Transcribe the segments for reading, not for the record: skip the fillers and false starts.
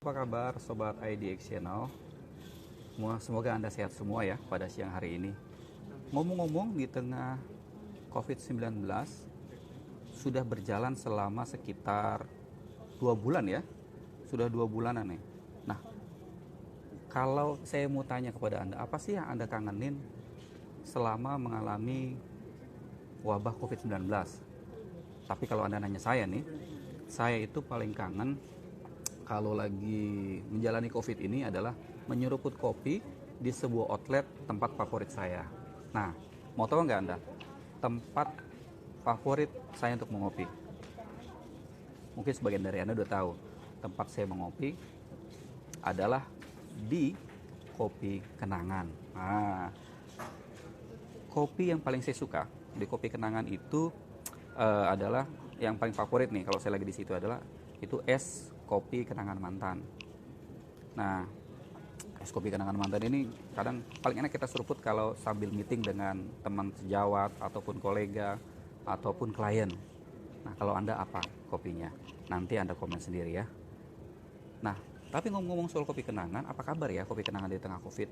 Apa kabar Sobat IDX Channel? Semoga Anda sehat semua ya pada siang hari ini. Ngomong-ngomong, di tengah COVID-19 sudah berjalan selama sekitar 2 bulan ya. Sudah 2 bulanan nih. Nah, kalau saya mau tanya kepada Anda, apa sih yang Anda kangenin selama mengalami wabah COVID-19? Tapi kalau Anda nanya saya nih, saya itu paling kangen kalau lagi menjalani COVID ini adalah menyeruput kopi di sebuah outlet tempat favorit saya. Nah, mau tahu nggak Anda? Tempat favorit saya untuk mengopi. Mungkin sebagian dari Anda udah tahu. Tempat saya mengopi adalah di Kopi Kenangan. Nah, kopi yang paling saya suka di Kopi Kenangan itu adalah yang paling favorit nih kalau saya lagi di situ adalah itu es kopi Kenangan Mantan. Nah, es kopi Kenangan Mantan ini kadang paling enak kita seruput kalau sambil meeting dengan teman sejawat ataupun kolega ataupun klien. Nah, kalau Anda apa kopinya? Nanti Anda komen sendiri ya. Nah, tapi ngomong-ngomong soal kopi Kenangan, apa kabar ya kopi Kenangan di tengah Covid?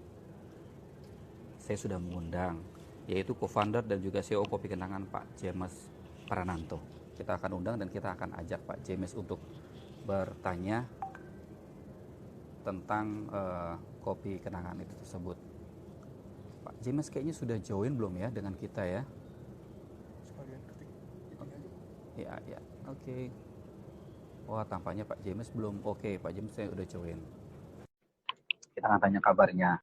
Saya sudah mengundang yaitu co-founder dan juga CEO Kopi Kenangan Pak James Prananto. Kita akan undang dan kita akan ajak Pak James untuk bertanya tentang kopi Kenangan itu tersebut. Pak James kayaknya sudah join belum ya dengan kita ya? Sekalian ketik ini aja. Ya, ya. Oke. Wah, tampaknya Pak James belum. Oke, Pak James saya udah join. Kita akan tanya kabarnya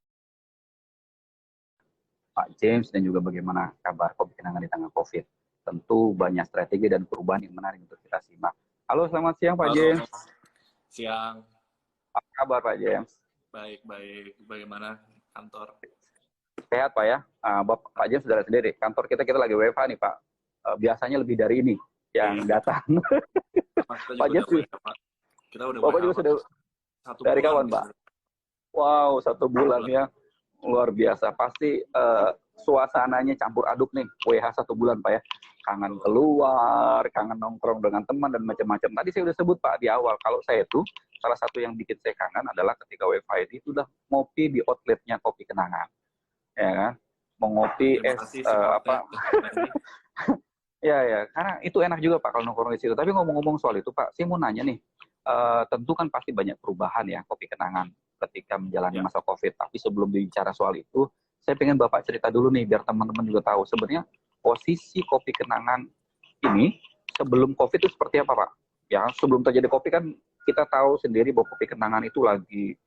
Pak James dan juga bagaimana kabar kopi Kenangan di tengah Covid. Tentu banyak strategi dan perubahan yang menarik untuk kita simak. Halo, selamat siang Pak Halo, James. siang. Apa kabar Pak James? Baik. Bagaimana kantor? Sehat Pak ya. Pak James sudah lihat sendiri. Kantor kita lagi WFH nih Pak. Biasanya lebih dari ini yang Iya, datang. kita Pak juga udah James, WFH. Kita udah Bapak juga WFH sudah satu dari bulan kawan kita Pak? udah Wow, 1 bulan bulan. ya. Luar biasa. Pasti suasananya campur aduk nih. WH 1 bulan Pak ya. Kangen Tuh. keluar, kangen nongkrong dengan teman dan macam-macam. Tadi saya udah sebut Pak di awal. Kalau saya tuh salah satu yang bikin saya kangen adalah ketika WFH itu udah ngopi di outletnya Kopi Kenangan. Ya kan? Mau ngopi Terima es kasih supportnya. ya, ya, karena itu enak juga Pak kalau nongkrong di situ. Tapi ngomong-ngomong soal itu Pak, saya mau nanya nih, tentu kan pasti banyak perubahan ya Kopi Kenangan ketika menjalani Ya, masa COVID. Tapi sebelum bicara soal itu, saya pengen Bapak cerita dulu nih biar teman-teman juga tahu sebenarnya posisi Kopi Kenangan ini sebelum COVID itu seperti apa Pak? Ya, sebelum terjadi COVID kan kita tahu sendiri bahwa Kopi Kenangan itu lagi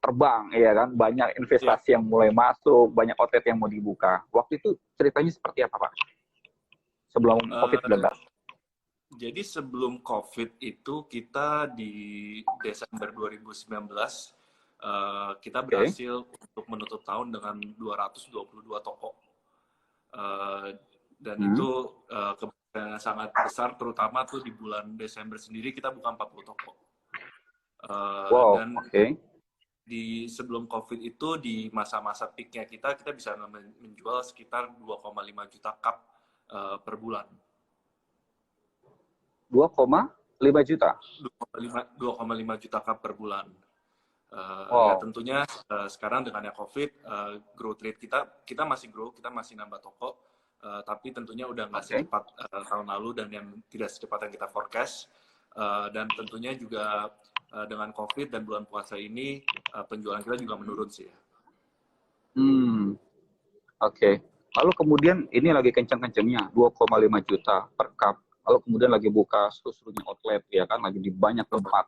terbang, ya kan? Banyak ya. investasi yang mulai masuk, banyak outlet yang mau dibuka. Waktu itu ceritanya seperti apa Pak? Sebelum Eh, COVID-19. jadi sebelum COVID itu kita di Desember 2019 kita Oke. berhasil untuk menutup tahun dengan 222 toko. Eh, dan Hmm. itu keberhasilan sangat besar, terutama tuh di bulan Desember sendiri kita buka 40 toko. Wow, Dan oke. di sebelum COVID itu di masa-masa peaknya kita bisa menjual sekitar 2,5 juta cup per bulan. 2,5 juta. 2,5 juta cup per bulan. Ya Wow. tentunya sekarang dengan yang COVID, growth rate kita masih grow, kita masih nambah toko, tapi tentunya udah nggak Oke. secepat tahun lalu dan yang tidak secepat yang kita forecast. Dan tentunya juga dengan COVID dan bulan puasa ini penjualan kita juga menurun sih ya. Hmm. Oke. Lalu kemudian ini lagi kencang-kencangnya 2,5 juta per cup. Lalu kemudian lagi buka seluruhnya outlet ya kan, lagi di banyak tempat.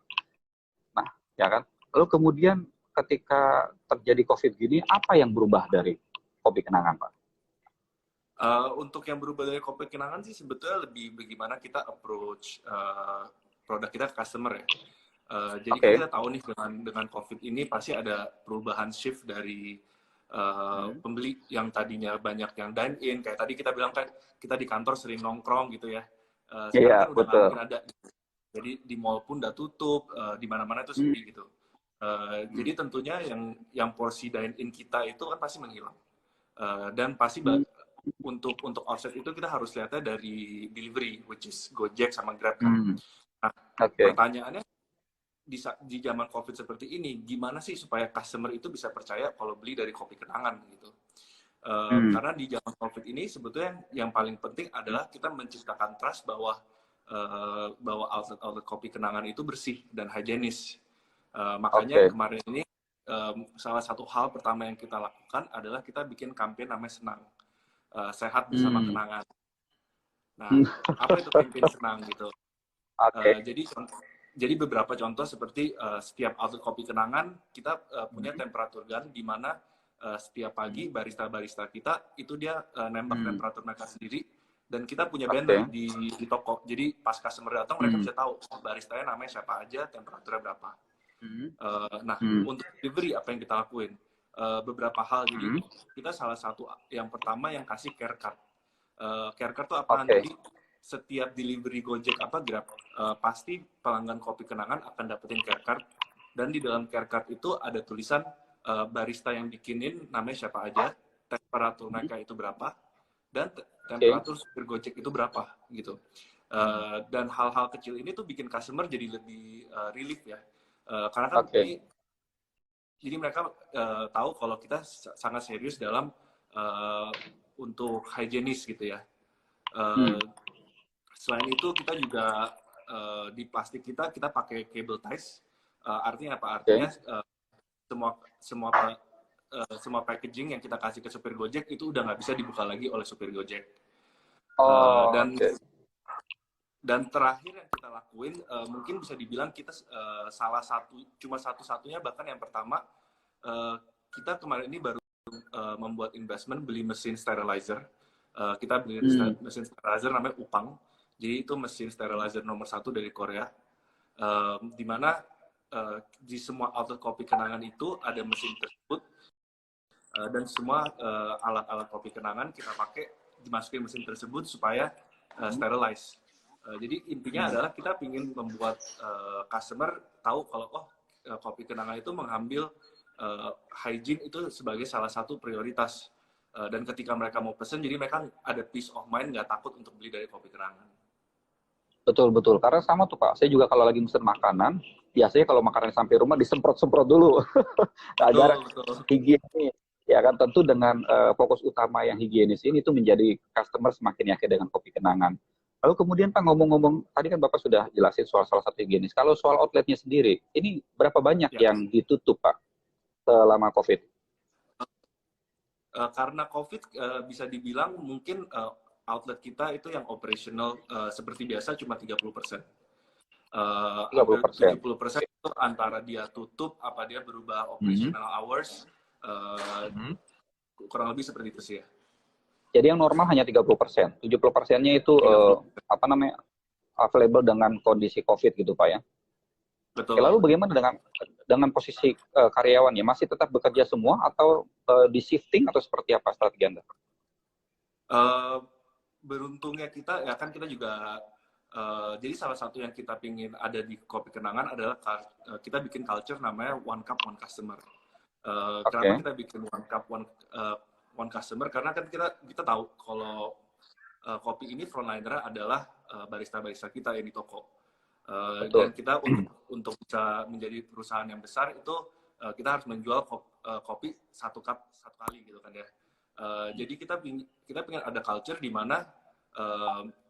Nah, ya kan. Lalu kemudian ketika terjadi COVID gini, apa yang berubah dari Kopi Kenangan, Pak? Untuk yang berubah dari Kopi Kenangan sih sebetulnya lebih bagaimana kita approach produk kita ke customer ya. Jadi kan Oke. kita tahu nih dengan COVID ini pasti ada perubahan shift dari pembeli yang tadinya banyak yang dine in, kayak tadi kita bilang kan kita di kantor sering nongkrong gitu ya. Sekarang Iya, kan udah nggak betul. mungkin ada. Jadi di mall pun udah tutup, di mana-mana itu Hmm. sepi gitu. Jadi tentunya yang porsi dine in kita itu kan pasti menghilang. Dan pasti Hmm. untuk offset itu kita harus lihatnya dari delivery, which is Gojek sama Grab kan. Hmm. Nah, Oke. pertanyaannya di zaman COVID seperti ini, gimana sih supaya customer itu bisa percaya kalau beli dari Kopi Kenangan gitu. Karena di zaman COVID ini sebetulnya yang paling penting adalah kita menciptakan trust bahwa bahwa outlet Kopi Kenangan itu bersih dan higienis. Makanya kemarin ini salah satu hal pertama yang kita lakukan adalah kita bikin campaign namanya Senang, sehat bersama kenangan. Nah, apa itu campaign Senang gitu? Jadi beberapa contoh seperti setiap outlet Kopi Kenangan kita punya temperatur gun di mana setiap pagi barista-barista kita itu dia nembak temperatur mereka sendiri, dan kita punya banner di toko. Jadi pas customer datang mereka bisa tahu baristanya namanya siapa aja, temperaturnya berapa. Nah, untuk delivery apa yang kita lakuin? Beberapa hal. Jadi kita salah satu yang pertama yang kasih care card. Care card itu apa? Jadi setiap delivery Gojek apa Grab, pasti pelanggan Kopi Kenangan akan dapetin care card, dan di dalam care card itu ada tulisan barista yang bikinin namanya siapa aja, temperatur mereka itu berapa, dan temperatur supir Gojek itu berapa gitu. Dan hal-hal kecil ini tuh bikin customer jadi lebih relief ya, karena kan jadi mereka tahu kalau kita sangat serius dalam untuk higienis gitu ya. Selain itu kita juga di plastik kita pakai cable ties. Artinya apa? Artinya semua packaging yang kita kasih ke supir Gojek itu udah nggak bisa dibuka lagi oleh supir Gojek. Dan terakhir yang kita lakuin mungkin bisa dibilang kita cuma satu-satunya, bahkan yang pertama, kita kemarin ini baru membuat investment beli mesin sterilizer. Kita beli mesin sterilizer namanya Upang. Jadi itu mesin sterilizer nomor 1 dari Korea, di mana di semua outlet Kopi Kenangan itu ada mesin tersebut, dan semua alat-alat Kopi Kenangan kita pakai dimasukin mesin tersebut supaya sterilize. Jadi intinya adalah kita ingin membuat customer tahu kalau Kopi Kenangan itu mengambil hygiene itu sebagai salah satu prioritas, dan ketika mereka mau pesen, jadi mereka ada peace of mind, nggak takut untuk beli dari Kopi Kenangan. Betul. Karena sama tuh Pak, saya juga kalau lagi mesen makanan, biasanya kalau makanan sampai rumah disemprot-semprot dulu agar higienis. Ya kan, tentu dengan fokus utama yang higienis ini itu menjadi customer semakin yakin dengan Kopi Kenangan. Lalu kemudian Pak, ngomong-ngomong, tadi kan Bapak sudah jelasin soal salah satu higienis. Kalau soal outletnya sendiri, ini berapa banyak yang ditutup Pak selama COVID? Karena COVID bisa dibilang mungkin outlet kita itu yang operational seperti biasa cuma 30%. 70% itu antara dia tutup, apa dia berubah operational hours, kurang lebih seperti itu sih ya. Jadi yang normal hanya 30%, 70%-nya itu available dengan kondisi COVID gitu Pak ya? Betul. Lalu bagaimana dengan posisi karyawannya? Masih tetap bekerja semua atau di shifting atau seperti apa strategi Anda? Beruntungnya kita, ya kan kita juga, jadi salah satu yang kita pingin ada di Kopi Kenangan adalah kita bikin culture namanya One Cup One Customer. Kenapa kita bikin One Cup One Customer? Karena kan kita tahu kalau kopi ini frontliner adalah barista-barista kita yang di toko. Dan kita untuk bisa menjadi perusahaan yang besar itu kita harus menjual kopi satu cup satu kali gitu kan ya. Jadi kita pengen ada culture di mana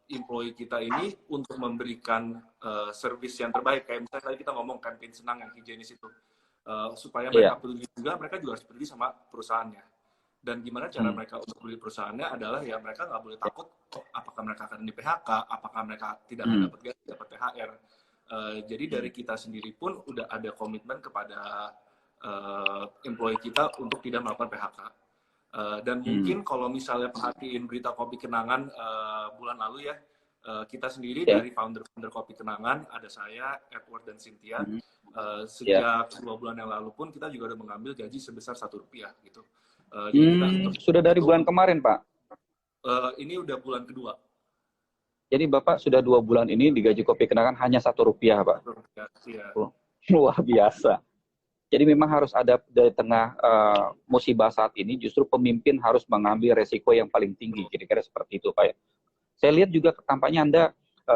employee kita ini untuk memberikan service yang terbaik, kayak misalnya tadi kita ngomong campaign Senang yang higienis itu, supaya mereka peduli juga, mereka juga harus peduli sama perusahaannya. Dan gimana cara mereka untuk beli perusahaannya adalah ya mereka nggak boleh takut apakah mereka akan di PHK, apakah mereka tidak akan dapat gaji, dapat THR. Jadi dari kita sendiri pun udah ada komitmen kepada employee kita untuk tidak melakukan PHK. Dan mungkin kalau misalnya perhatiin berita Kopi Kenangan bulan lalu ya, kita sendiri dari founder Kopi Kenangan, ada saya, Edward dan Cynthia, sejak 2 bulan yang lalu pun kita juga udah mengambil gaji sebesar Rp1 gitu. Jadi sudah dari bulan kemarin Pak? Ini udah bulan kedua. Jadi Bapak sudah 2 bulan ini digaji Kopi Kenangan hanya Rp1 Pak? Iya. Luar biasa. Jadi memang harus ada dari tengah musibah saat ini, justru pemimpin harus mengambil resiko yang paling tinggi, kira-kira seperti itu Pak ya. Saya lihat juga tampaknya Anda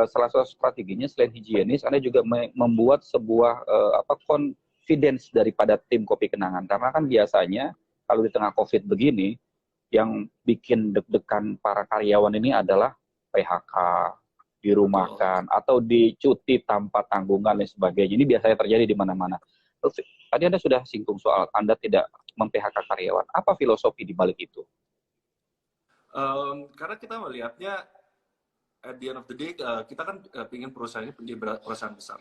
salah satu strateginya selain higienis, Anda juga membuat sebuah confidence daripada tim Kopi Kenangan. Karena kan biasanya kalau di tengah COVID begini, yang bikin deg-degan para karyawan ini adalah PHK, dirumahkan, atau dicuti tanpa tanggungan dan sebagainya. Ini biasanya terjadi di mana-mana. Tadi Anda sudah singgung soal Anda tidak mem-PHK karyawan. Apa filosofi di balik itu? Karena kita melihatnya at the end of the day, kita kan ingin perusahaan ini menjadi perusahaan besar.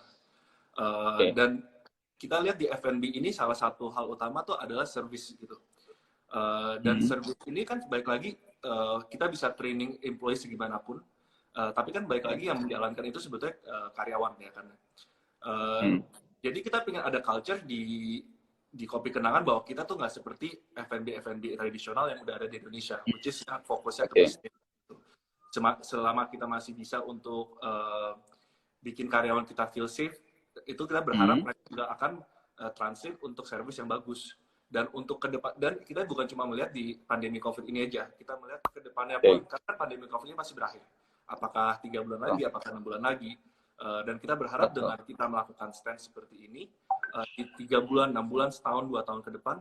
Dan kita lihat di F&B ini salah satu hal utama tuh adalah service gitu. Dan service ini kan baik lagi kita bisa training employees segimanapun, tapi kan baik lagi yang menjalankan itu sebetulnya karyawan ya kan. Jadi kita pengen ada culture di Kopi Kenangan bahwa kita tuh nggak seperti F&B tradisional yang udah ada di Indonesia, which is fokusnya ke bisnis. Selama kita masih bisa untuk bikin karyawan kita feel safe, itu kita berharap mereka juga akan translate untuk service yang bagus. Dan untuk ke depan, dan kita bukan cuma melihat di pandemi COVID ini aja, kita melihat ke depannya pun, karena pandemi COVID ini masih berakhir. Apakah 3 bulan lagi, apakah 6 bulan lagi. Dan kita berharap dengan kita melakukan stand seperti ini, di 3 bulan, 6 bulan, setahun, 2 tahun ke depan,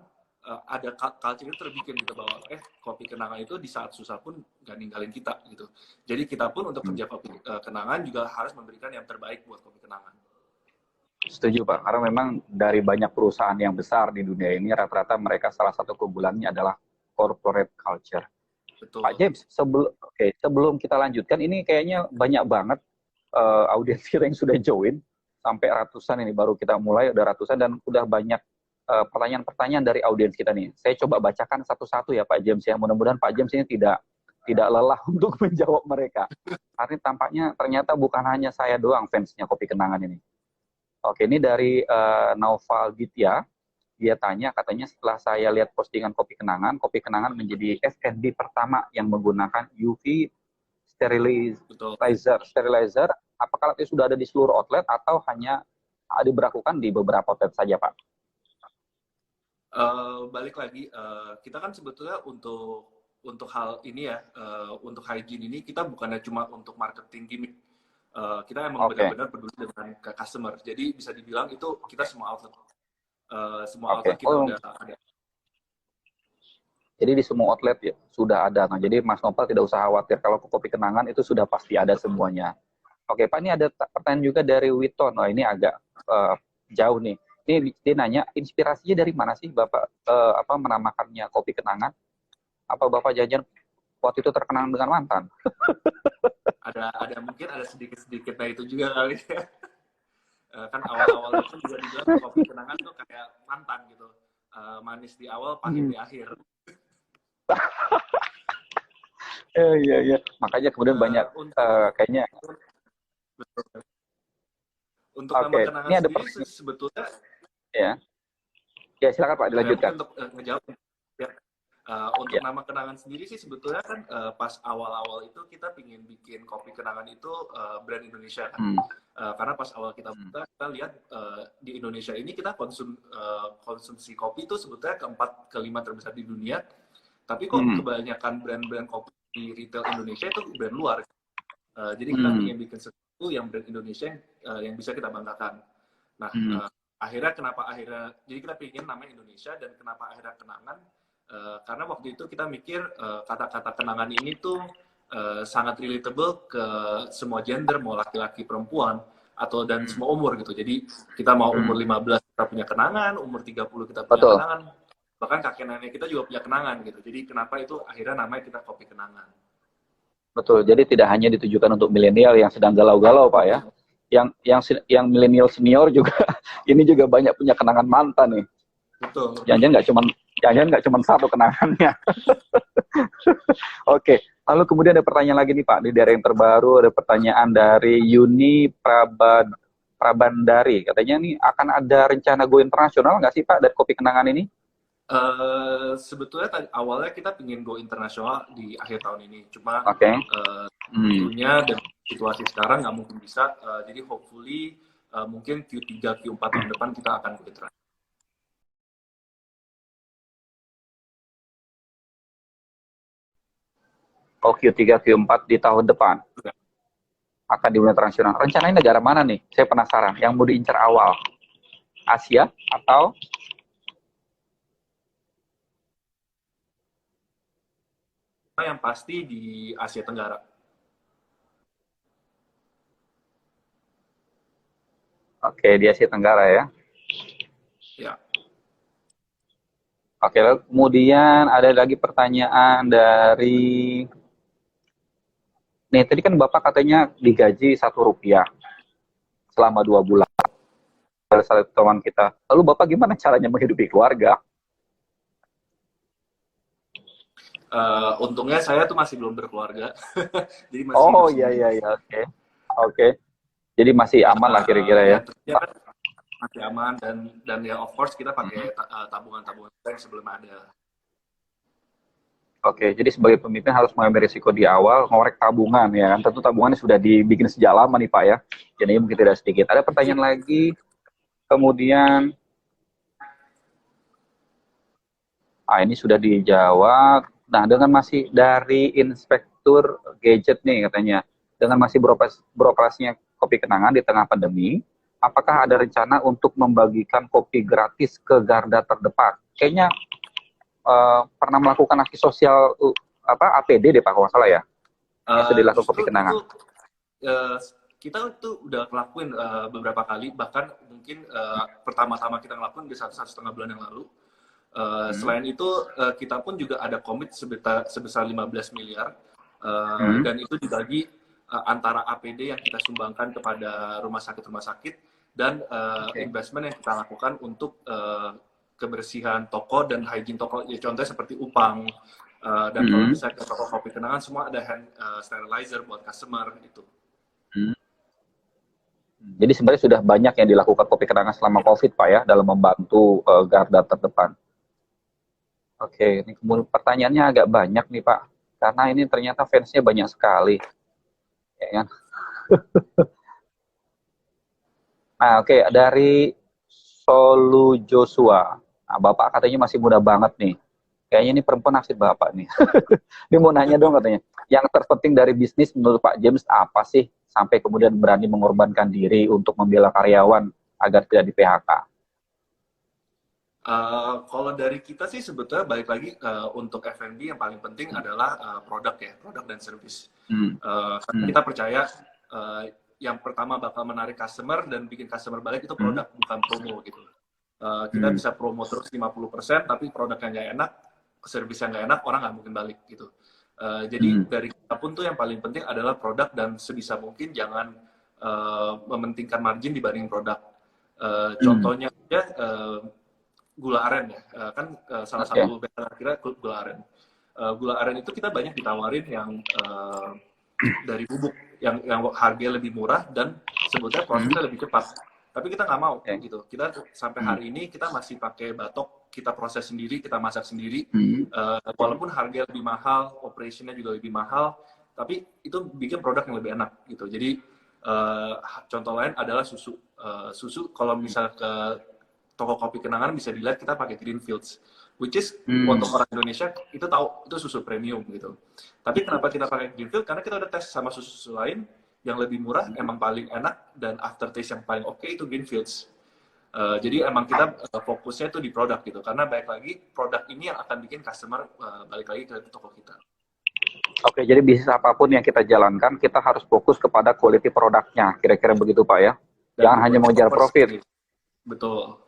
ada culture itu terbikin gitu bahwa Kopi Kenangan itu di saat susah pun gak ninggalin kita gitu. Jadi kita pun untuk kerja Kopi Kenangan juga harus memberikan yang terbaik buat Kopi Kenangan. Setuju Pak, karena memang dari banyak perusahaan yang besar di dunia ini rata-rata mereka salah satu keunggulannya adalah corporate culture. Betul. Pak James, sebelum kita lanjutkan, ini kayaknya banyak banget audiens kita yang sudah join, sampai ratusan ini, baru kita mulai udah ratusan, dan udah banyak pertanyaan-pertanyaan dari audiens kita nih. Saya coba bacakan satu-satu ya Pak James ya, mudah-mudahan Pak James ini tidak lelah untuk menjawab mereka. Karena tampaknya ternyata bukan hanya saya doang fansnya Kopi Kenangan ini. Oke, ini dari Naufal Ditya. Dia tanya, katanya setelah saya lihat postingan Kopi Kenangan menjadi F&B pertama yang menggunakan UV sterilizer. Apakah itu sudah ada di seluruh outlet atau hanya diberlakukan di beberapa outlet saja, Pak? Balik lagi, kita kan sebetulnya untuk hal ini ya, untuk hygiene ini kita bukannya cuma untuk marketing gimmick. Kita emang benar-benar peduli dengan customer. Jadi bisa dibilang itu kita semua outlet. Outlet kita udah ada. Jadi di semua outlet ya sudah ada. Nah, jadi Mas Nopal tidak usah khawatir kalau Kopi Kenangan itu sudah pasti ada semuanya. Oke, Pak, ini ada pertanyaan juga dari Witon. Oh, ini agak jauh nih. Dia nanya, inspirasinya dari mana sih Bapak menamakannya Kopi Kenangan? Apa Bapak jajan waktu itu terkenang dengan mantan? ada mungkin ada sedikit nah itu juga kali ya. Kan awal-awal itu juga dibilang Kopi Kenangan tuh kayak mantan gitu, manis di awal pahit di akhir. Iya. Makanya kemudian banyak kayaknya. Untuk nama kenangan sendiri sebetulnya ya silakan Pak dilanjutkan. Untuk ngejawab ya. Untuk nama kenangan sendiri sih sebetulnya kan pas awal-awal itu kita pingin bikin Kopi Kenangan itu brand Indonesia kan. Karena pas awal kita buka, kita lihat di Indonesia ini kita konsumsi kopi itu sebetulnya keempat, kelima terbesar di dunia. Tapi kok kebanyakan brand-brand kopi di retail Indonesia itu brand luar. Jadi kita ingin bikin sesuatu yang brand Indonesia yang bisa kita banggakan. Nah, jadi kita ingin namanya Indonesia, dan kenapa akhirnya Kenangan? Karena waktu itu kita mikir kata-kata kenangan ini tuh sangat relatable ke semua gender, mau laki-laki, perempuan, dan semua umur gitu. Jadi kita mau umur 15 kita punya kenangan, umur 30 kita punya kenangan, bahkan kakek nenek kita juga punya kenangan gitu. Jadi kenapa itu akhirnya namanya kita Kopi Kenangan. Betul, jadi tidak hanya ditujukan untuk milenial yang sedang galau-galau Pak ya. Yang milenial senior juga ini juga banyak punya kenangan mantan nih. Betul. Jangan nggak cuma satu kenangannya. Oke, lalu kemudian ada pertanyaan lagi nih Pak, di daerah yang terbaru ada pertanyaan dari Yuni Prabandari. Katanya nih akan ada rencana go internasional nggak sih Pak dari Kopi Kenangan ini? Sebetulnya awalnya kita ingin go internasional di akhir tahun ini, cuma tentunya dan situasi sekarang nggak mungkin bisa. Jadi hopefully mungkin Q3, Q4 tahun depan kita akan go internasional. Q3, Q4 di tahun depan. akan di dunia internasional. Rencananya negara mana nih? Saya penasaran. Yang mau diincar awal, Asia atau yang pasti di Asia Tenggara. Oke, di Asia Tenggara ya. Ya. Oke, lalu kemudian ada lagi pertanyaan dari nih, tadi kan Bapak katanya digaji Rp1 selama 2 bulan. Salah satu teman kita. Lalu Bapak gimana caranya menghidupi keluarga? Untungnya saya tuh masih belum berkeluarga. Jadi masih hidup Oh iya sendiri. iya iya, oke. Oke. Jadi masih aman lah kira-kira ya. Tentunya kan masih aman dan ya of course kita pakai tabungan-tabungan yang sebelum ada. Oke, jadi sebagai pemimpin harus mengambil risiko di awal, ngorek tabungan ya kan. Tentu tabungannya sudah dibikin sejak lama nih Pak ya. Jadi mungkin tidak sedikit. Ada pertanyaan lagi, kemudian, ini sudah dijawab. Nah, dengan masih dari Inspektur Gadget nih katanya, dengan masih beroperasinya Kopi Kenangan di tengah pandemi, apakah ada rencana untuk membagikan kopi gratis ke garda terdepan? Kayaknya pernah melakukan aksi sosial APD deh Pak kalau nggak salah ya, yang sudah dilakukan Kopi Kenangan. Kita tuh udah ngelakuin beberapa kali, bahkan mungkin pertama-tama kita ngelakuin di 1,5 bulan yang lalu. Selain itu kita pun juga ada komit sebesar 15 miliar dan itu dibagi antara APD yang kita sumbangkan kepada rumah sakit dan investment yang kita lakukan untuk kebersihan toko dan hygiene toko, ya contohnya seperti Upang dan kalau misalnya ke toko Kopi Kenangan semua ada hand sterilizer buat customer gitu. Jadi sebenarnya sudah banyak yang dilakukan Kopi Kenangan selama COVID Pak ya, dalam membantu garda terdepan. Oke, ini kemudian pertanyaannya agak banyak nih Pak, karena ini ternyata fansnya banyak sekali, ya kan? Nah, oke, dari Solu Joshua. Nah, Bapak katanya masih muda banget nih. Kayaknya ini perempuan naksir Bapak nih. Dia mau nanya dong katanya. Yang terpenting dari bisnis menurut Pak James apa sih? Sampai kemudian berani mengorbankan diri untuk membela karyawan agar tidak di-PHK. Kalau dari kita sih sebetulnya balik lagi untuk F&B yang paling penting adalah produk dan service. Kita percaya yang pertama bakal menarik customer dan bikin customer balik itu produk, bukan promo gitu. Kita bisa promo terus 50%, tapi produknya nggak enak, service yang nggak enak, orang nggak mungkin balik gitu. Jadi dari kita pun tuh yang paling penting adalah produk dan sebisa mungkin jangan mementingkan margin dibanding produk. Contohnya aja gula aren ya, kan salah satu beta kira gula aren. Gula aren itu kita banyak ditawarin yang dari bubuk yang harganya lebih murah dan sebetulnya prosesnya lebih cepat. Tapi kita nggak mau gitu. Kita sampai hari ini kita masih pakai batok, kita proses sendiri, kita masak sendiri. Walaupun harga lebih mahal, operationnya juga lebih mahal, tapi itu bikin produk yang lebih enak gitu. Jadi contoh lain adalah susu. Susu kalau misal ke toko Kopi Kenangan bisa dilihat kita pakai Greenfields, which is untuk orang Indonesia itu tahu itu susu premium gitu. Tapi kenapa kita pakai Greenfield? Karena kita udah tes sama susu lain yang lebih murah, emang paling enak dan aftertaste yang paling oke itu Greenfields. Jadi emang kita fokusnya itu di produk gitu, karena baik lagi produk ini yang akan bikin customer balik lagi ke toko kita. Oke, jadi bisnis apapun yang kita jalankan, kita harus fokus kepada quality produknya, kira-kira begitu Pak ya. Jangan hanya mengejar profit. Betul.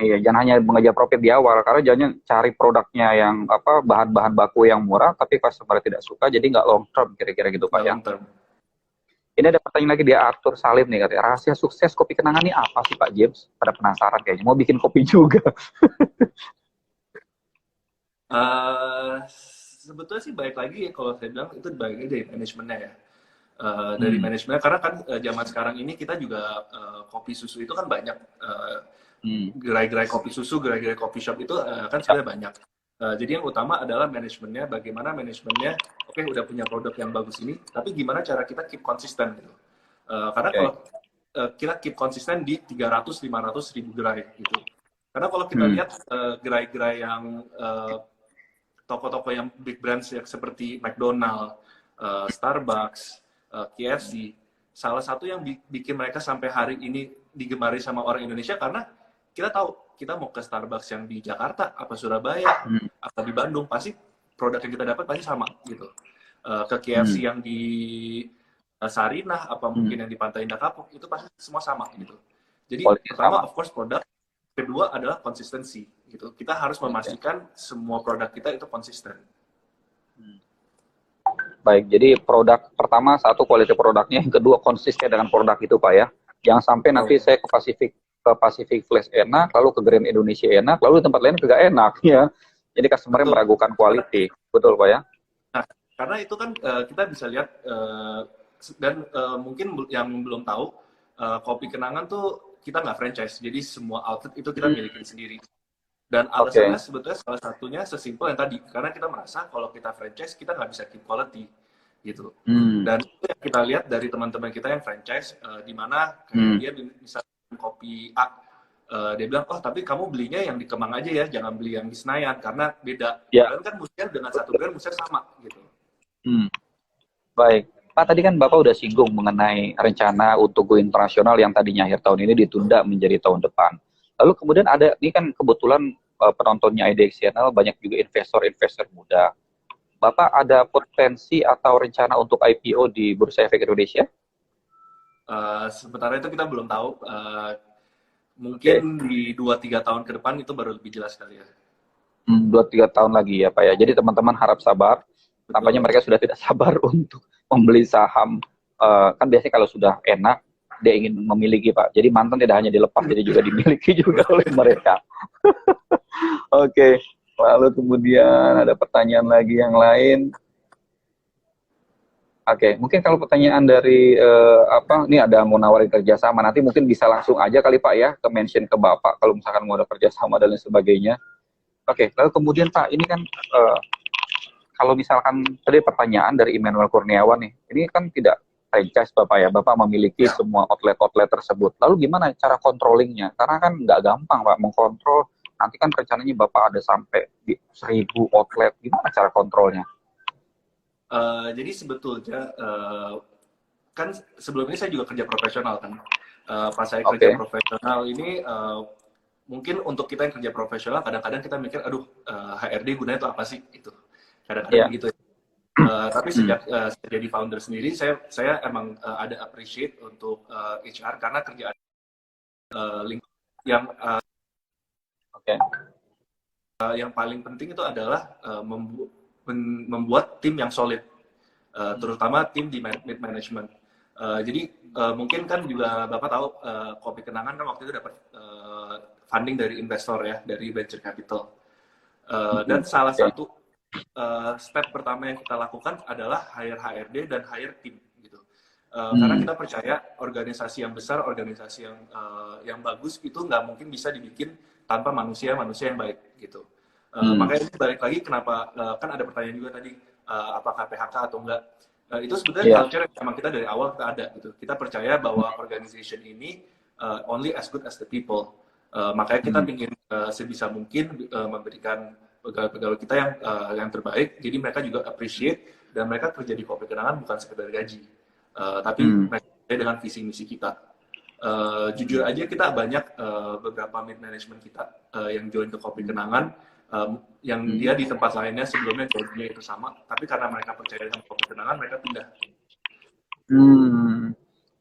Iya, jangan hanya mengejar profit di awal, karena jangan cari produknya yang bahan-bahan baku yang murah, tapi customer tidak suka, jadi nggak long term, kira-kira gitu Pak ya. Long term. Ini ada pertanyaan lagi di Arthur Salim nih, katanya, rahasia sukses Kopi Kenangan ini apa sih Pak James? Pada penasaran kayaknya, mau bikin kopi juga. Sebetulnya sih baik lagi ya, kalau saya bilang itu baik lagi dari manajemennya ya. Dari manajemennya, karena kan zaman sekarang ini kita juga kopi susu itu kan banyak. Gerai-gerai kopi susu, gerai-gerai kopi shop itu kan sebenarnya banyak. Jadi yang utama adalah manajemennya, bagaimana manajemennya, oke udah punya produk yang bagus ini, tapi gimana cara kita keep konsisten gitu. Karena kalau kita keep konsisten di 300-500 ribu gerai gitu. Karena kalau kita lihat gerai-gerai yang toko-toko yang big brands ya, seperti McDonald, Starbucks, KFC, salah satu yang bikin mereka sampai hari ini digemari sama orang Indonesia karena kita tahu kita mau ke Starbucks yang di Jakarta, apa Surabaya, atau di Bandung, pasti produk yang kita dapat pasti sama gitu. Ke KFC yang di Sarinah, apa mungkin yang di Pantai Indah Kapuk, itu pasti semua sama gitu. Jadi pertama of course produk, kedua adalah konsistensi gitu. Kita harus memastikan semua produk kita itu konsisten. Baik, jadi produk pertama satu kualitas produknya, yang kedua konsisten dengan produk itu Pak ya. Jangan sampai nanti saya ke Pacific Place enak, lalu ke Grand Indonesia enak, lalu di tempat lain kagak enak ya. Jadi customer meragukan quality, betul Pak ya? Nah, karena itu kan kita bisa lihat dan mungkin yang belum tahu Kopi Kenangan tuh kita nggak franchise, jadi semua outlet itu kita milikin sendiri. Dan alasannya sebetulnya salah satunya sesimpel yang tadi, karena kita merasa kalau kita franchise kita nggak bisa keep quality gitu. Dan itu yang kita lihat dari teman-teman kita yang franchise, di mana dia bisa kopi A, dia bilang, oh tapi kamu belinya yang di Kemang aja ya, jangan beli yang di Senayan karena beda. Kalian kan mestinya dengan satu brand mestinya sama gitu. Baik, Pak tadi kan Bapak udah singgung mengenai rencana untuk go internasional yang tadinya akhir tahun ini ditunda menjadi tahun depan. Lalu kemudian ada, ini kan kebetulan penontonnya IDX Channel banyak juga investor-investor muda. Bapak ada potensi atau rencana untuk IPO di Bursa Efek Indonesia? Sementara itu kita belum tahu. Mungkin di 2-3 tahun ke depan itu baru lebih jelas kali ya. 2-3 tahun lagi ya Pak ya. Jadi teman-teman harap sabar. Tampaknya mereka sudah tidak sabar untuk membeli saham. Kan biasanya kalau sudah enak, dia ingin memiliki Pak. Jadi mantan tidak hanya dilepas, jadi juga dimiliki juga oleh mereka. Oke. Lalu kemudian ada pertanyaan lagi yang lain. Oke, mungkin kalau pertanyaan dari ini ada mau nawarin kerjasama, nanti mungkin bisa langsung aja kali Pak ya, ke mention ke Bapak kalau misalkan mau ada kerjasama dan lain sebagainya. Oke, lalu kemudian Pak, ini kan kalau misalkan tadi pertanyaan dari Immanuel Kurniawan nih, ini kan tidak franchise Bapak ya, Bapak memiliki semua outlet-outlet tersebut. Lalu gimana cara controllingnya? Karena kan nggak gampang Pak mengkontrol, nanti kan rencananya Bapak ada sampai 1.000 outlet, gimana cara kontrolnya? Jadi sebetulnya kan sebelum ini saya juga kerja profesional kan. Pas saya kerja profesional ini mungkin untuk kita yang kerja profesional kadang-kadang kita mikir aduh HRD gunanya itu apa sih itu. Kadang-kadang begitu. Tapi sejak saya jadi founder sendiri saya emang ada appreciate untuk HR karena kerjaan yang paling penting itu adalah membuat tim yang solid, terutama tim di mid management. Jadi mungkin kan juga Bapak tahu Kopi Kenangan kan waktu itu dapat funding dari investor ya, dari venture capital. Dan salah satu step pertama yang kita lakukan adalah hire HRD dan hire tim gitu. Karena kita percaya organisasi yang besar, organisasi yang bagus itu nggak mungkin bisa dibikin tanpa manusia-manusia yang baik gitu. Makanya ini balik lagi kenapa kan ada pertanyaan juga tadi apakah PHK atau enggak. Itu sebetulnya culture yang memang kita dari awal kita ada gitu. Kita percaya bahwa organization ini only as good as the people. Makanya kita ingin sebisa mungkin memberikan pegawai-pegawai kita yang terbaik. Jadi mereka juga appreciate dan mereka kerja di Kopi Kenangan bukan sekedar gaji, tapi mereka dengan visi misi kita. Jujur aja kita banyak beberapa mid management kita yang join ke Kopi Kenangan. Yang dia di tempat lainnya sebelumnya gajinya itu sama, tapi karena mereka percaya dengan Kopi Kenangan, mereka pindah.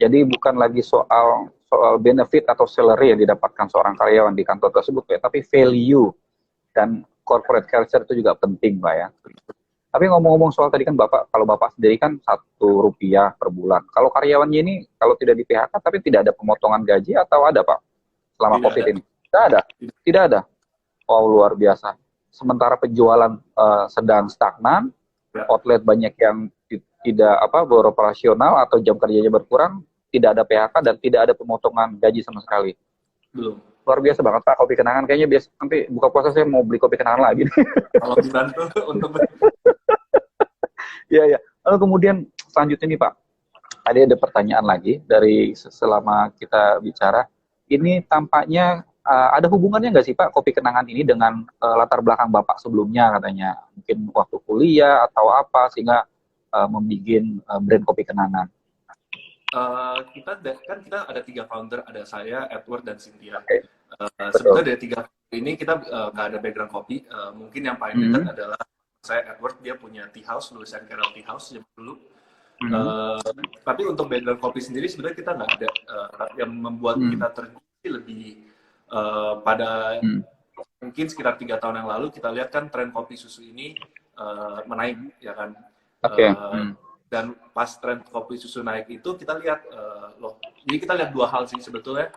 Jadi bukan lagi soal benefit atau salary yang didapatkan seorang karyawan di kantor tersebut, ya, tapi value dan corporate culture itu juga penting, Pak ya. Tapi ngomong-ngomong soal tadi kan kalau Bapak sendiri kan Rp1 per bulan. Kalau karyawannya ini kalau tidak di PHK, tapi tidak ada pemotongan gaji atau ada Pak selama COVID ini? Tidak ada. Wow, luar biasa. Sementara penjualan sedang stagnan, outlet banyak yang tidak beroperasional atau jam kerjanya berkurang, tidak ada PHK dan tidak ada pemotongan gaji sama sekali. Belum. Luar biasa banget Pak, Kopi Kenangan kayaknya biasa nanti buka puasa saya mau beli Kopi Kenangan lagi. Kalau dibantu untuk Iya. Lalu kemudian selanjutnya nih Pak, tadi ada pertanyaan lagi dari selama kita bicara. Ini tampaknya ada hubungannya nggak sih Pak Kopi Kenangan ini dengan latar belakang Bapak sebelumnya katanya? Mungkin waktu kuliah atau apa sehingga membuat brand Kopi Kenangan? Kita ada 3 founder, ada saya, Edward, dan Cynthia. Oke. Sebetulnya dari 3 ini kita nggak ada background kopi. Mungkin yang paling dekat adalah saya, Edward, dia punya tea house, lulusan Carroll Tea House zaman dulu. Tapi untuk background kopi sendiri sebenarnya kita nggak ada. Yang membuat kita terjun lebih pada mungkin sekitar 3 tahun yang lalu kita lihat kan tren kopi susu ini menaik, ya kan. Dan pas tren kopi susu naik itu kita lihat jadi kita lihat 2 hal sih sebetulnya.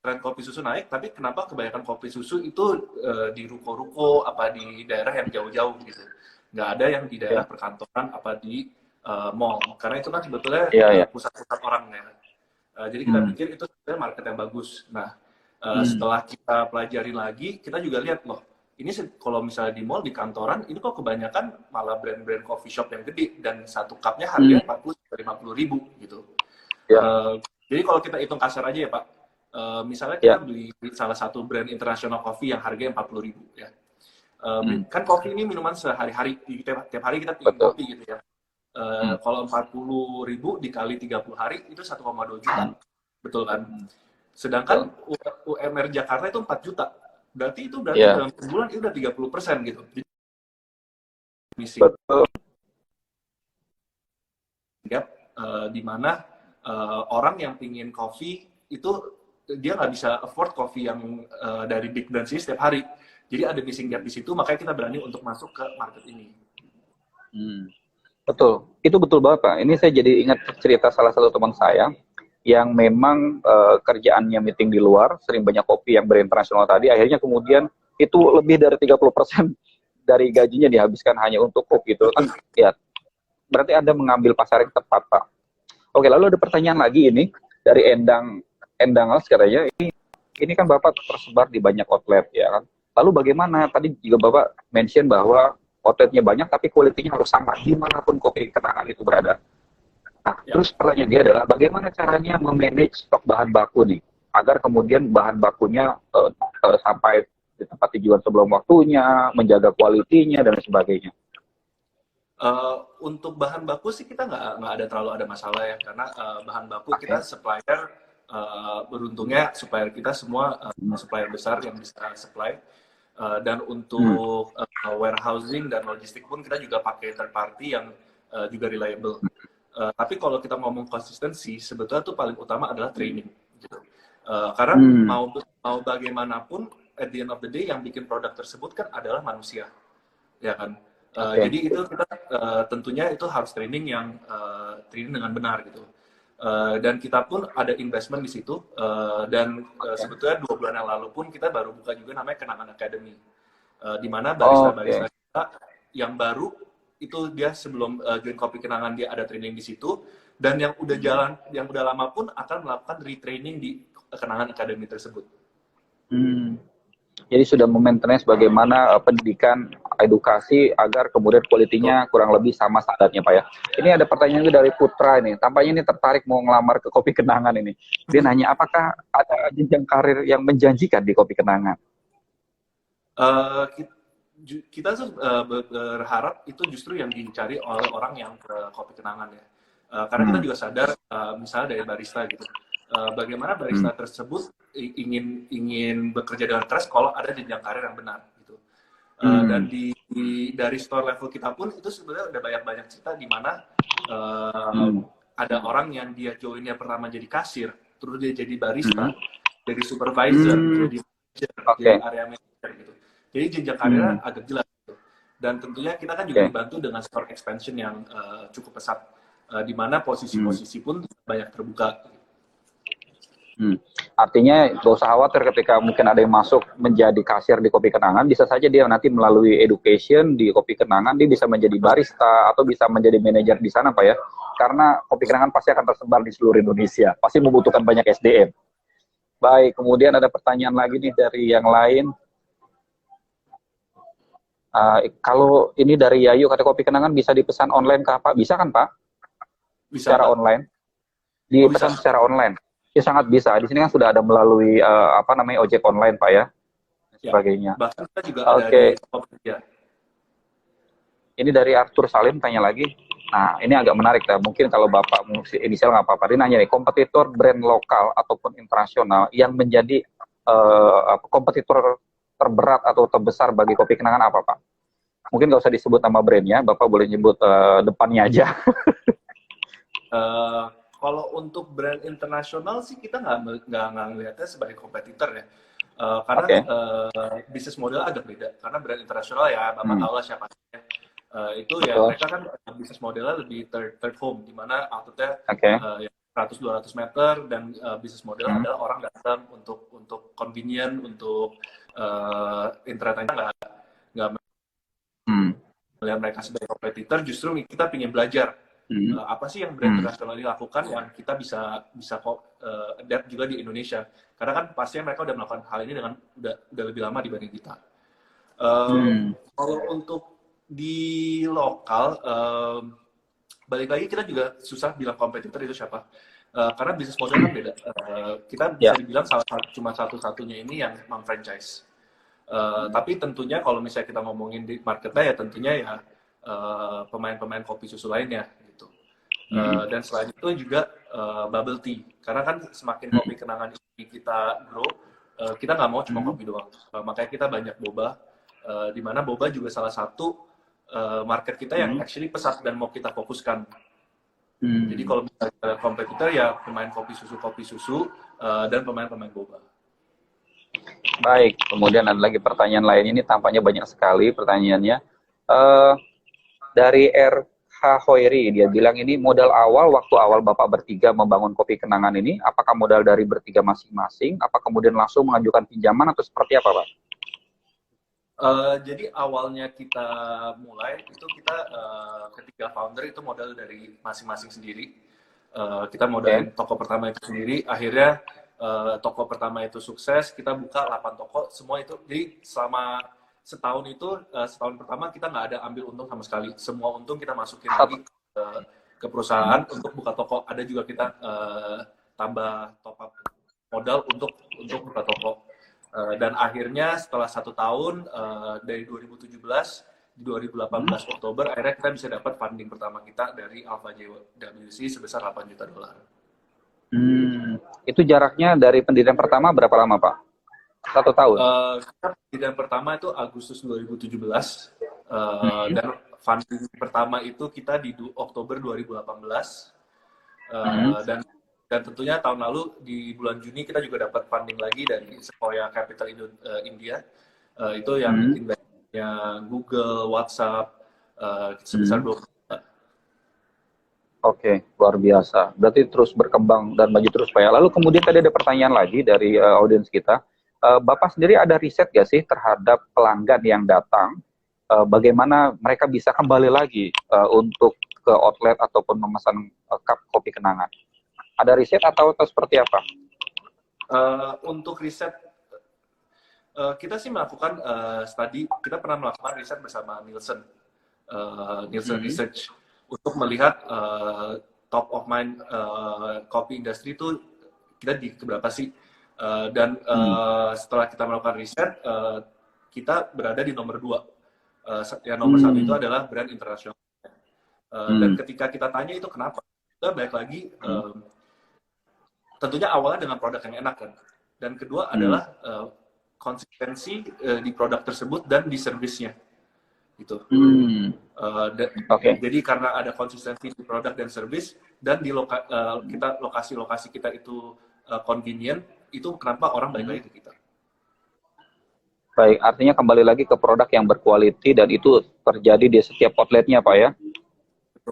Tren kopi susu naik, tapi kenapa kebanyakan kopi susu itu di ruko-ruko apa di daerah yang jauh-jauh gitu, nggak ada yang di daerah perkantoran apa di mall, karena itu kan sebetulnya pusat-pusat orang ya. Jadi kita pikir itu sebenarnya market yang bagus. Nah, setelah kita pelajari lagi, kita juga lihat loh, ini kalau misalnya di mall, di kantoran, ini kok kebanyakan malah brand-brand coffee shop yang gede dan satu cupnya harganya 40-50 ribu gitu. Jadi kalau kita hitung kasar aja ya Pak, misalnya kita beli salah satu brand internasional coffee yang harganya 40 ribu ya. Kan kopi ini minuman sehari-hari, tiap hari kita bikin kopi gitu ya. Kalau 40 ribu dikali 30 hari itu 1,2 juta, betul kan? Sedangkan UMR Jakarta itu 4 juta. Berarti dalam sebulan itu udah 30% gitu. Misi. Di mana orang yang pingin kopi itu dia nggak bisa afford kopi yang dari big brand sih setiap hari. Jadi ada missing gap di situ, makanya kita berani untuk masuk ke market ini. Betul, itu betul banget Pak. Ini saya jadi ingat cerita salah satu teman saya yang memang kerjaannya meeting di luar, sering banyak kopi yang berinternasional tadi, akhirnya kemudian itu lebih dari 30% dari gajinya dihabiskan hanya untuk kopi itu kan. Ya, berarti Anda mengambil pasar yang tepat Pak. Oke, lalu ada pertanyaan lagi ini dari Endangles katanya, ini kan Bapak tersebar di banyak outlet ya kan. Lalu bagaimana, tadi juga Bapak mention bahwa outletnya banyak tapi kualitinya harus sama dimanapun kopi kenangan itu berada. Nah, terus pertanyaan dia adalah bagaimana caranya memanage stok bahan baku nih agar kemudian bahan bakunya sampai di tempat tujuan sebelum waktunya, menjaga kualitinya dan sebagainya. Untuk bahan baku sih kita nggak ada terlalu ada masalah ya, karena bahan baku kita supplier, beruntungnya supplier kita semua supplier besar yang bisa supply, dan untuk warehousing dan logistik pun kita juga pakai third party yang juga reliable. Tapi kalau kita ngomong konsistensi, sebetulnya tuh paling utama adalah training gitu. Karena mau bagaimanapun at the end of the day yang bikin produk tersebut kan adalah manusia, ya kan. Jadi itu kita tentunya itu harus training dengan benar gitu. Dan kita pun ada investment di situ, dan sebetulnya 2 bulan yang lalu pun kita baru buka juga namanya Kenangan Academy, di mana barista-barista kita yang baru itu dia sebelum join Kopi Kenangan dia ada training di situ, dan yang udah jalan, yang udah lama pun akan melakukan retraining di Kenangan Academy tersebut. Jadi sudah memaintenance bagaimana pendidikan, edukasi agar kemudian kualitinya kurang lebih sama standarnya Pak ya. Ini ada pertanyaan juga dari Putra ini, tampaknya ini tertarik mau ngelamar ke Kopi Kenangan ini. Dia nanya apakah ada jenjang karir yang menjanjikan di Kopi Kenangan? Kita berharap itu justru yang dicari oleh orang yang ke Kopi Kenangan ya. Karena kita juga sadar, misalnya dari barista gitu, bagaimana barista tersebut ingin bekerja dengan keras kalau ada jenjang karir yang benar gitu. Dan dari store level kita pun itu sebenarnya udah banyak cerita di mana ada orang yang dia joinnya pertama jadi kasir, terus dia jadi barista, jadi supervisor, jadi manager, jadi area manager gitu. Jadi jenjang karirnya agak jelas gitu. Dan tentunya kita kan juga dibantu dengan store expansion yang cukup pesat, di mana posisi-posisi pun banyak terbuka. Artinya gak usah khawatir ketika mungkin ada yang masuk menjadi kasir di Kopi Kenangan, bisa saja dia nanti melalui education di Kopi Kenangan dia bisa menjadi barista atau bisa menjadi manajer di sana Pak ya. Karena Kopi Kenangan pasti akan tersebar di seluruh Indonesia, pasti membutuhkan banyak SDM. Baik, kemudian ada pertanyaan lagi nih dari yang lain. Kalau ini dari Yayu, kata Kopi Kenangan bisa dipesan online kah Pak? Bisa kan Pak? Bisa, secara Pak. Online? Dipesan secara online? Ya sangat bisa. Di sini kan sudah ada melalui ojek online Pak ya, sebagainya. Bahkan kita juga ada di Tokopedia. Ini dari Arthur Salim tanya lagi, Nah, ini agak menarik ya. Mungkin kalau Bapak inisial nggak apa-apa. Dia nanya nih, kompetitor brand lokal ataupun internasional yang menjadi kompetitor terberat atau terbesar bagi kopi kenangan apa, Pak? Mungkin nggak usah disebut nama brandnya, Bapak boleh nyebut depannya aja. Kalau untuk brand internasional sih kita nggak ngelihatnya sebagai kompetitor ya. Karena bisnis model agak beda. Karena brand internasional ya Bapak tahu lah siapa. Itu ya mereka kan bisnis modelnya lebih third home, di mana outletnya 100-200 meter, dan bisnis modelnya adalah orang datang untuk convenient, untuk internetnya nggak melihat mereka sebagai kompetitor. Justru kita ingin belajar apa sih yang brand internasional ini lakukan yang kita bisa adapt juga di Indonesia, karena kan pastinya mereka udah melakukan hal ini dengan udah lebih lama dibanding kita. Kalau untuk di lokal, balik lagi kita juga susah bilang kompetitor itu siapa, karena bisnis model kan beda. Kita bisa dibilang cuma satu-satunya ini yang franchise. Tapi tentunya kalau misalnya kita ngomongin di marketnya ya tentunya ya pemain-pemain kopi susu lainnya gitu. Dan selain itu juga bubble tea, karena kan semakin kopi kenangan ini kita grow, kita nggak mau cuma kopi doang. Makanya kita banyak boba, di mana boba juga salah satu market kita yang actually pesat dan mau kita fokuskan. Jadi kalau misalnya kompetitor ya pemain kopi susu dan pemain boba. Baik, kemudian ada lagi pertanyaan lain, ini tampaknya banyak sekali pertanyaannya. Dari RH Hoiri, dia bilang ini modal awal waktu awal Bapak bertiga membangun kopi kenangan ini, apakah modal dari bertiga masing-masing, apa kemudian langsung mengajukan pinjaman atau seperti apa, Pak? Jadi awalnya kita mulai itu kita ketiga founder itu modal dari masing-masing sendiri. Kita modalin toko pertama itu sendiri. Akhirnya toko pertama itu sukses. Kita buka 8 toko. Semua itu. Jadi selama setahun itu, setahun pertama kita nggak ada ambil untung sama sekali. Semua untung kita masukin lagi ke perusahaan untuk buka toko. Ada juga kita tambah top up modal untuk buka toko. Dan akhirnya setelah 1 tahun, dari 2017, di 2018 Oktober, akhirnya kita bisa dapat funding pertama kita dari Alpha JWC sebesar $8 juta. Itu jaraknya dari pendirian pertama berapa lama, Pak? 1 tahun? Pendirian pertama itu Agustus 2017, dan funding pertama itu kita di Oktober 2018, dan tentunya tahun lalu di bulan Juni kita juga dapat funding lagi dari Sequoia Capital India, itu yang investasinya Google, WhatsApp, sebesar 20 juta. Oke, luar biasa. Berarti terus berkembang dan maju terus, Pak ya. Lalu kemudian tadi ada pertanyaan lagi dari audiens kita. Bapak sendiri ada riset nggak sih terhadap pelanggan yang datang, bagaimana mereka bisa kembali lagi untuk ke outlet ataupun memesan cup kopi kenangan? Ada riset atau seperti apa? Untuk riset, kita sih melakukan studi. Kita pernah melakukan riset bersama Nielsen Research untuk melihat top of mind kopi industry itu kita di keberapa sih. Dan setelah kita melakukan riset, kita berada di nomor 2. Yang nomor 1 itu adalah brand internasional. Dan ketika kita tanya itu kenapa, kita balik lagi. Tentunya awalnya dengan produk yang enak kan, dan kedua adalah konsistensi di produk tersebut dan di servisnya, gitu. Jadi karena ada konsistensi di produk dan servis, dan di lokasi-lokasi kita itu convenient, itu kenapa orang balik lagi ke kita. Baik, artinya kembali lagi ke produk yang berkualiti dan itu terjadi di setiap outletnya, Pak ya.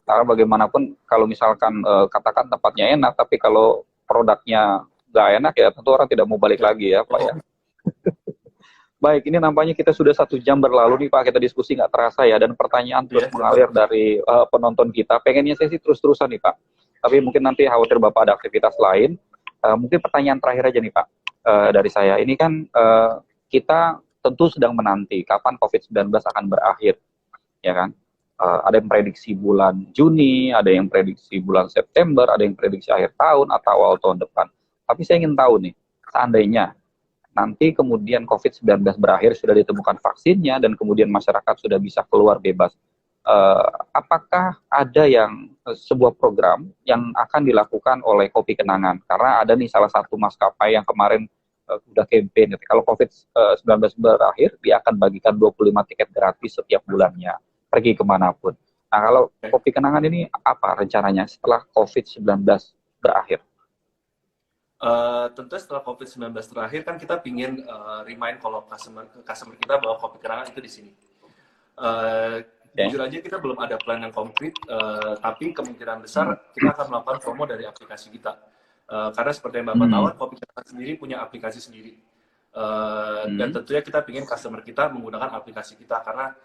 Karena bagaimanapun kalau misalkan katakan tempatnya enak, tapi kalau produknya nggak enak ya tentu orang tidak mau balik lagi ya, Pak ya. Baik, ini nampaknya kita sudah 1 jam berlalu nih, Pak. Kita diskusi nggak terasa ya, dan pertanyaan terus mengalir dari penonton kita. Pengennya saya sih terus-terusan nih, Pak. Tapi mungkin nanti khawatir Bapak ada aktivitas lain. Mungkin pertanyaan terakhir aja nih, Pak, dari saya. Ini kan kita tentu sedang menanti kapan COVID-19 akan berakhir, ya kan? Ada yang prediksi bulan Juni, ada yang prediksi bulan September, ada yang prediksi akhir tahun atau awal tahun depan. Tapi saya ingin tahu nih, seandainya nanti kemudian COVID-19 berakhir, sudah ditemukan vaksinnya, dan kemudian masyarakat sudah bisa keluar bebas, apakah ada yang sebuah program yang akan dilakukan oleh Kopi Kenangan? Karena ada nih salah satu maskapai yang kemarin udah campaign, gitu. Kalau COVID-19 berakhir, dia akan bagikan 25 tiket gratis setiap bulannya, pergi kemanapun. Nah, kalau Kopi Kenangan ini apa rencananya setelah COVID-19 berakhir? Tentu setelah COVID-19 terakhir kan kita pingin remind kalau customer kita bahwa Kopi Kenangan itu di sini. Jujur aja kita belum ada plan yang konkret, tapi kemungkinan besar kita akan melakukan promo dari aplikasi kita. Karena seperti yang Bapak tahu, Kopi Kenangan sendiri punya aplikasi sendiri. Dan tentunya kita ingin customer kita menggunakan aplikasi kita, karena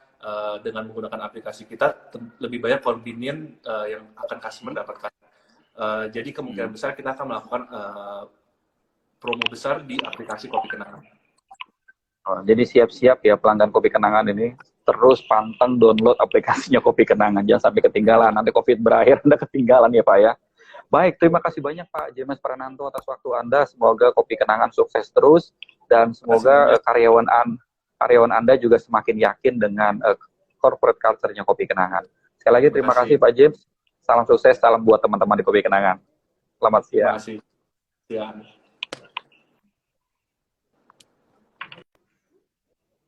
dengan menggunakan aplikasi kita lebih banyak convenient yang akan customer dapatkan. Jadi kemungkinan besar kita akan melakukan promo besar di aplikasi Kopi Kenangan. Jadi siap-siap ya pelanggan Kopi Kenangan ini, terus pantang download aplikasinya Kopi Kenangan, jangan sampai ketinggalan, nanti COVID berakhir Anda ketinggalan ya Pak ya. Baik, terima kasih banyak Pak James Prananto atas waktu Anda, semoga Kopi Kenangan sukses terus, dan semoga karyawan Anda juga semakin yakin dengan corporate culture-nya Kopi Kenangan. Sekali lagi terima kasih Pak James, salam sukses, salam buat teman-teman di Kopi Kenangan. Selamat siang. Terima kasih. Siang.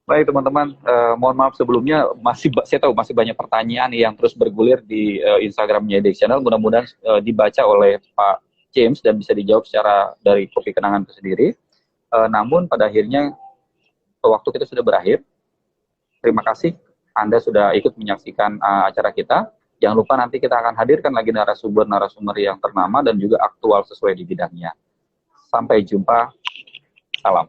Baik teman-teman, mohon maaf sebelumnya, saya tahu masih banyak pertanyaan yang terus bergulir di Instagramnya EdX Channel. Mudah-mudahan dibaca oleh Pak James dan bisa dijawab secara dari Kopi Kenangan itu sendiri. Namun pada akhirnya waktu kita sudah berakhir. Terima kasih Anda sudah ikut menyaksikan acara kita. Jangan lupa nanti kita akan hadirkan lagi narasumber yang ternama dan juga aktual sesuai di bidangnya. Sampai jumpa. Salam.